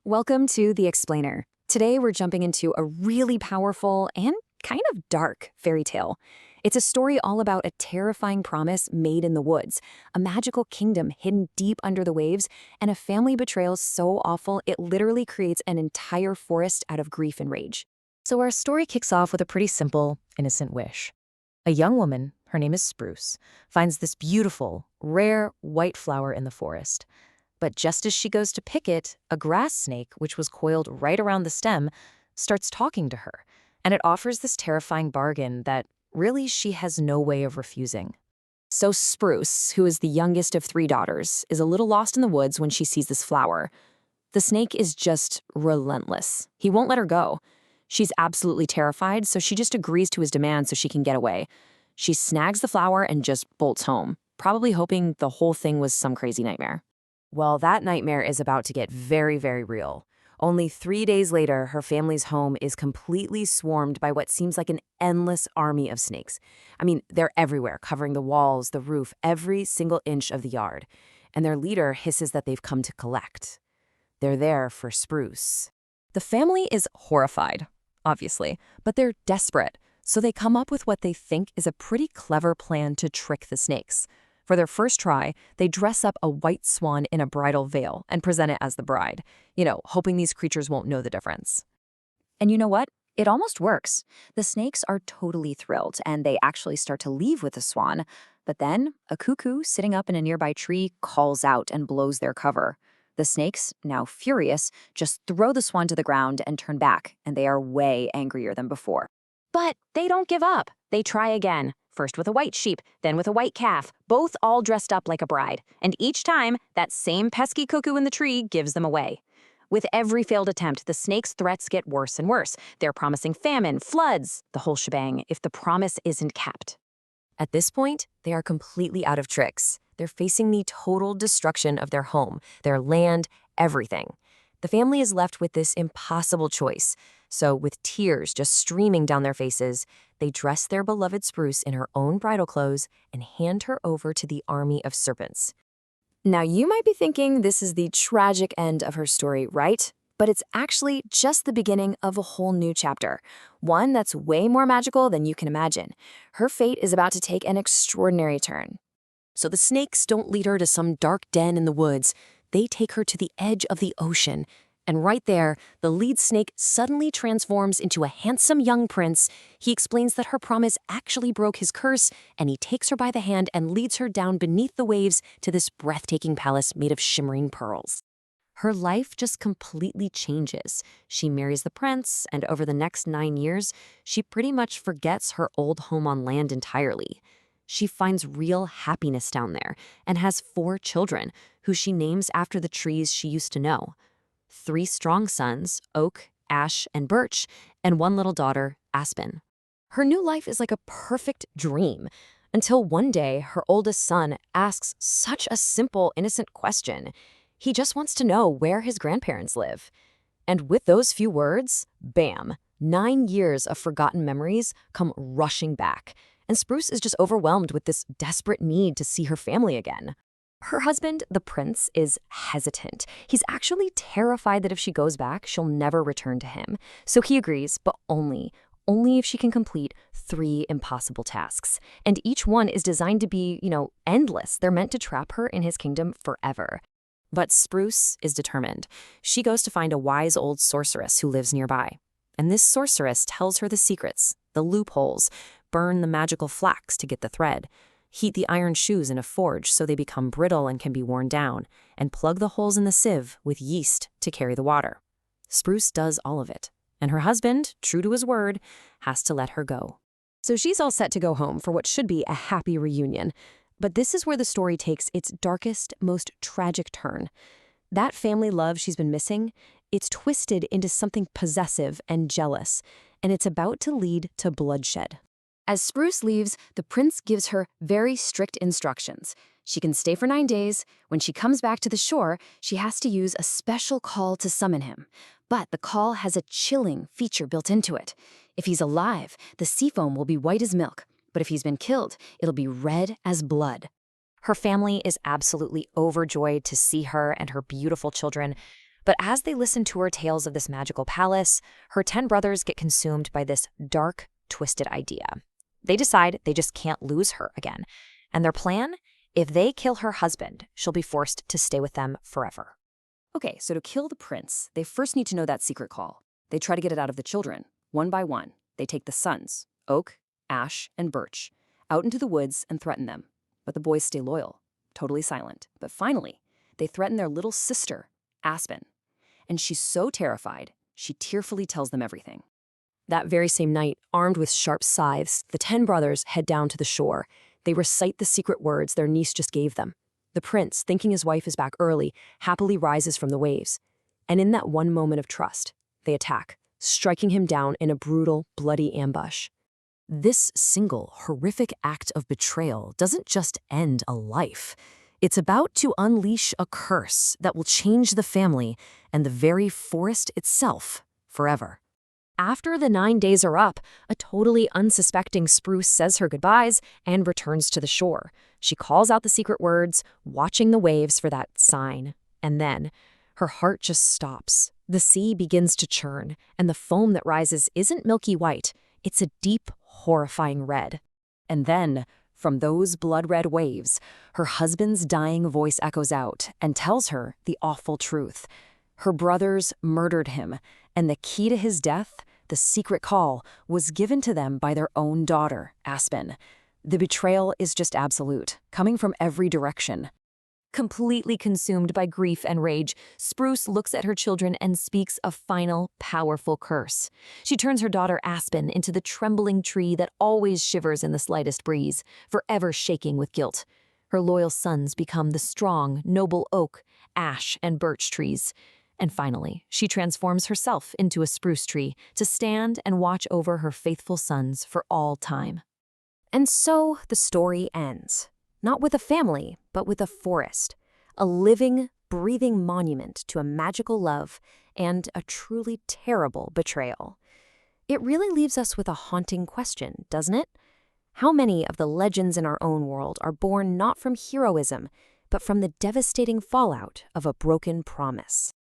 Welcome to The Explainer. Today we're jumping into a really powerful and kind of dark fairy tale. It's a story all about a terrifying promise made in the woods, a magical kingdom hidden deep under the waves, and a family betrayal so awful it literally creates an entire forest out of grief and rage. So our story kicks off with a pretty simple, innocent wish. A young woman, her name is Spruce, finds this beautiful, rare white flower in the forest. But just as she goes to pick it, a grass snake, which was coiled right around the stem, starts talking to her, and it offers this terrifying bargain that really she has no way of refusing. So Spruce, who is the youngest of three daughters, is a little lost in the woods when she sees this flower. The snake is just relentless. He won't let her go. She's absolutely terrified, so she just agrees to his demand so she can get away. She snags the flower and just bolts home, probably hoping the whole thing was some crazy nightmare. Well, that nightmare is about to get very, very real. Only 3 days later, her family's home is completely swarmed by what seems like an endless army of snakes. I mean, they're everywhere, covering the walls, the roof, every single inch of the yard. And their leader hisses that they've come to collect. They're there for Spruce. The family is horrified, obviously, but they're desperate, so they come up with what they think is a pretty clever plan to trick the snakes. For their first try, they dress up a white swan in a bridal veil and present it as the bride, hoping these creatures won't know the difference. And you know what? It almost works. The snakes are totally thrilled, and they actually start to leave with the swan. But then, a cuckoo sitting up in a nearby tree calls out and blows their cover. The snakes, now furious, just throw the swan to the ground and turn back, and they are way angrier than before. But they don't give up. They try again. First with a white sheep, then with a white calf, both all dressed up like a bride. And each time, that same pesky cuckoo in the tree gives them away. With every failed attempt, the snakes' threats get worse and worse. They're promising famine, floods, the whole shebang, if the promise isn't kept. At this point, they are completely out of tricks. They're facing the total destruction of their home, their land, everything. The family is left with this impossible choice. So, with tears just streaming down their faces, they dress their beloved Spruce in her own bridal clothes and hand her over to the army of serpents. Now, you might be thinking this is the tragic end of her story, right? But it's actually just the beginning of a whole new chapter, one that's way more magical than you can imagine. Her fate is about to take an extraordinary turn. So the snakes don't lead her to some dark den in the woods. They take her to the edge of the ocean. And right there, the lead snake suddenly transforms into a handsome young prince. He explains that her promise actually broke his curse, and he takes her by the hand and leads her down beneath the waves to this breathtaking palace made of shimmering pearls. Her life just completely changes. She marries the prince, and over the next 9 years, she pretty much forgets her old home on land entirely. She finds real happiness down there and has 4 children, who she names after the trees she used to know. 3 strong sons, Oak, Ash, and Birch, and 1 little daughter, Aspen. Her new life is like a perfect dream, until one day her oldest son asks such a simple, innocent question. He just wants to know where his grandparents live. And with those few words, bam, 9 years of forgotten memories come rushing back, and Spruce is just overwhelmed with this desperate need to see her family again. Her husband, the prince, is hesitant. He's actually terrified that if she goes back, she'll never return to him. So he agrees, but only if she can complete 3 impossible tasks. And each one is designed to be, endless. They're meant to trap her in his kingdom forever. But Spruce is determined. She goes to find a wise old sorceress who lives nearby. And this sorceress tells her the secrets, the loopholes, burn the magical flax to get the thread, heat the iron shoes in a forge so they become brittle and can be worn down, and plug the holes in the sieve with yeast to carry the water. Spruce does all of it, and her husband, true to his word, has to let her go. So she's all set to go home for what should be a happy reunion. But this is where the story takes its darkest, most tragic turn. That family love she's been missing, it's twisted into something possessive and jealous, and it's about to lead to bloodshed. As Spruce leaves, the prince gives her very strict instructions. She can stay for 9 days. When she comes back to the shore, she has to use a special call to summon him. But the call has a chilling feature built into it. If he's alive, the sea foam will be white as milk. But if he's been killed, it'll be red as blood. Her family is absolutely overjoyed to see her and her beautiful children. But as they listen to her tales of this magical palace, her 10 brothers get consumed by this dark, twisted idea. They decide they just can't lose her again. And their plan? If they kill her husband, she'll be forced to stay with them forever. Okay, so to kill the prince, they first need to know that secret call. They try to get it out of the children. One by one, they take the sons, Oak, Ash, and Birch, out into the woods and threaten them. But the boys stay loyal, totally silent. But finally, they threaten their little sister, Aspen. And she's so terrified, she tearfully tells them everything. That very same night, armed with sharp scythes, the 10 brothers head down to the shore. They recite the secret words their niece just gave them. The prince, thinking his wife is back early, happily rises from the waves. And in that one moment of trust, they attack, striking him down in a brutal, bloody ambush. This single, horrific act of betrayal doesn't just end a life. It's about to unleash a curse that will change the family and the very forest itself forever. After the 9 days are up, a totally unsuspecting Spruce says her goodbyes and returns to the shore. She calls out the secret words, watching the waves for that sign. And then, her heart just stops. The sea begins to churn, and the foam that rises isn't milky white. It's a deep, horrifying red. And then, from those blood-red waves, her husband's dying voice echoes out and tells her the awful truth. Her brothers murdered him, and the key to his death, the secret call, was given to them by their own daughter, Aspen. The betrayal is just absolute, coming from every direction. Completely consumed by grief and rage, Spruce looks at her children and speaks a final, powerful curse. She turns her daughter Aspen into the trembling tree that always shivers in the slightest breeze, forever shaking with guilt. Her loyal sons become the strong, noble oak, ash, and birch trees. And finally, she transforms herself into a spruce tree to stand and watch over her faithful sons for all time. And so the story ends. Not with a family, but with a forest. A living, breathing monument to a magical love and a truly terrible betrayal. It really leaves us with a haunting question, doesn't it? How many of the legends in our own world are born not from heroism, but from the devastating fallout of a broken promise?